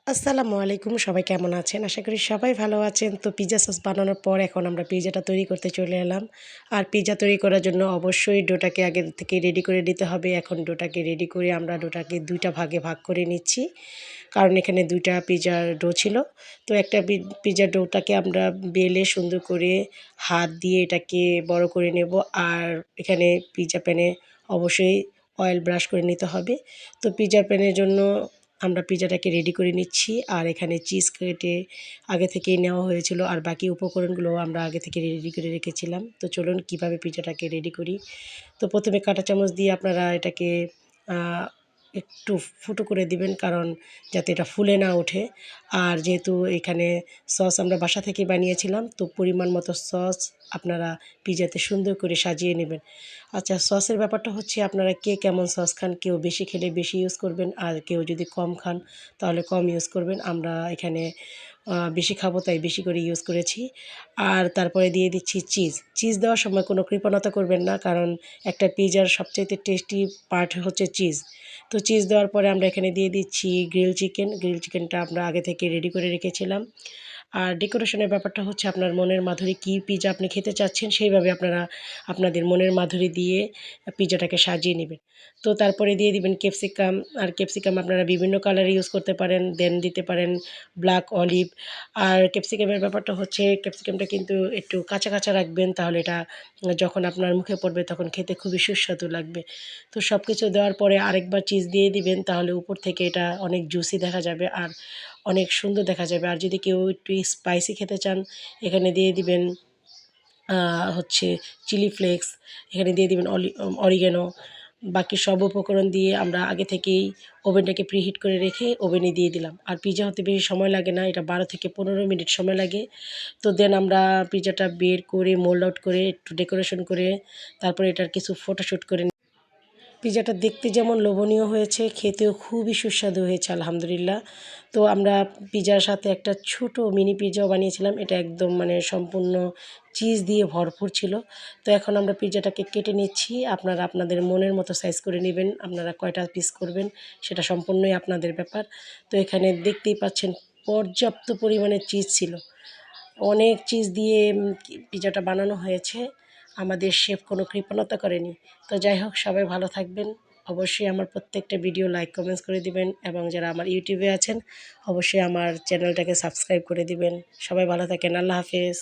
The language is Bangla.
আসসালামু আলাইকুম। সবাই কেমন আছেন? আশা করি সবাই ভালো আছেন। তো পিজ্জা সস বানানোর পর এখন আমরা পিজ্জাটা তৈরি করতে চলে এলাম। আর পিজ্জা তৈরি করার জন্য অবশ্যই ডোটাকে আগে থেকে রেডি করে নিতে হবে। এখন ডোটাকে রেডি করে আমরা ডোটাকে ২ টা ভাগে ভাগ করে নিচ্ছি। কারণ এখানে ২ টা পিজ্জার ডো ছিল। তো একটা পিজ্জার ডোটাকে আমরা বেলে সুন্দর করে হাত দিয়ে এটাকে বড় করে নেব। আর এখানে পিজ্জা প্যানে অবশ্যই অয়েল ব্রাশ করে নিতে হবে। তো পিজ্জা প্যানের জন্য আমরা পিজ্জাটাকে রেডি করে নিচ্ছি। আর এখানে চিজ কেটে আগে থেকেই নেওয়া হয়েছিল। আর বাকি উপকরণগুলোও আমরা আগে থেকে রেডি করে রেখেছিলাম। তো চলুন কীভাবে পিজ্জাটাকে রেডি করি। তো প্রথমে কাঁটা চামচ দিয়ে আপনারা এটাকে আ একটু ফুটো করে দিবেন, কারণ যাতে এটা ফুলে না ওঠে। আর যেহেতু এখানে সস আমরা বাসা থেকে বানিয়েছিলাম, তো পরিমাণ মতো সস আপনারা পিজ্জাতে সুন্দর করে সাজিয়ে নেবেন। আচ্ছা, সসের ব্যাপারটা হচ্ছে আপনারা কে কেমন সস খান, কেউ বেশি খেলে বেশি ইউজ করবেন, আর কেউ যদি কম খান তাহলে কম ইউজ করবেন। আমরা এখানে বেশি খাবো তাই বেশি করে ইউজ করেছি। আর তারপরে দিয়ে দিচ্ছি চিজ। চিজ দেওয়ার সময় কোনো কৃপণতা করবেন না, কারণ একটা পিজ্জার সবচাইতে টেস্টি পার্ট হচ্ছে চিজ। তো চিজ দেওয়ার পরে আমরা এখানে দিয়ে দিচ্ছি গ্রিল চিকেন। গ্রিল চিকেনটা আমরা আগে থেকে রেডি করে রেখেছিলাম। আর ডেকোরেশনের ব্যাপারটা হচ্ছে আপনার মনের মাধুরী, কী পিজ্জা আপনি খেতে চাচ্ছেন সেইভাবে আপনারা আপনাদের মনের মাধুরী দিয়ে পিজ্জাটাকে সাজিয়ে নেবেন। তো তারপরে দিয়ে দিবেন ক্যাপসিকাম। আর ক্যাপসিকাম আপনারা বিভিন্ন কালারে ইউজ করতে পারেন, দেন দিতে পারেন ব্ল্যাক অলিভ। আর ক্যাপসিকামের ব্যাপারটা হচ্ছে ক্যাপসিকামটা কিন্তু একটু কাঁচা, কাঁচা রাখবেন, তাহলে এটা যখন আপনার মুখে পড়বে তখন খেতে খুবই সুস্বাদু লাগবে। তো সব কিছু দেওয়ার পরে আরেকবার চিজ দিয়ে দিবেন, তাহলে উপর থেকে এটা অনেক জুসি দেখা যাবে আর অনেক সুন্দর দেখা যাবে। আর যদি কেউ একটু স্পাইসি খেতে চান, এখানে দিয়ে দিবেন আ হচ্ছে চিলি ফ্লেক্স, এখানে দিয়ে দিবেন অরিগ্যানো। বাকি সব উপকরণ দিয়ে আমরা আগে থেকেই ওভেনটাকে প্রিহিট করে রেখে ওভেনে দিয়ে দিলাম। আর পিজ্জা হতে বেশি সময় লাগে না, এটা ১২ থেকে ১৫ মিনিট সময় লাগে। তো দেন আমরা পিজ্জাটা বের করে মোল্ড আউট করে একটু ডেকোরেশন করে তারপরে এটার কিছু ফটোশুট করে পিজ্জাটা দেখতে যেমন লোভনীয় হয়েছে, খেতেও খুবই সুস্বাদু হয়েছে আলহামদুলিল্লাহ। তো আমরা পিজ্জার সাথে একটা ছোট মিনি পিজ্জাও বানিয়েছিলাম। এটা একদম মানে সম্পূর্ণ চিজ দিয়ে ভরপুর ছিল। তো এখন আমরা পিজ্জাটাকে কেটে নিচ্ছি। আপনারা আপনাদের মনের মতো সাইজ করে নেবেন। আপনারা কয়টা পিস করবেন সেটা সম্পূর্ণই আপনাদের ব্যাপার। তো এখানে দেখতেই পাচ্ছেন পর্যাপ্ত পরিমাণে চিজ ছিল। অনেক চিজ দিয়ে পিজ্জাটা বানানো হয়েছে। আমাদের শেফ কোনো কৃপণতা করেনি। তো যাই হোক, সবাই ভালো থাকবেন। অবশ্যই আমার প্রত্যেকটা ভিডিও লাইক, কমেন্টস করে দিবেন, এবং যারা আমার ইউটিউবে আছেন অবশ্যই আমার চ্যানেলটাকে সাবস্ক্রাইব করে দিবেন। সবাই ভালো থাকেন। আল্লাহ হাফেজ।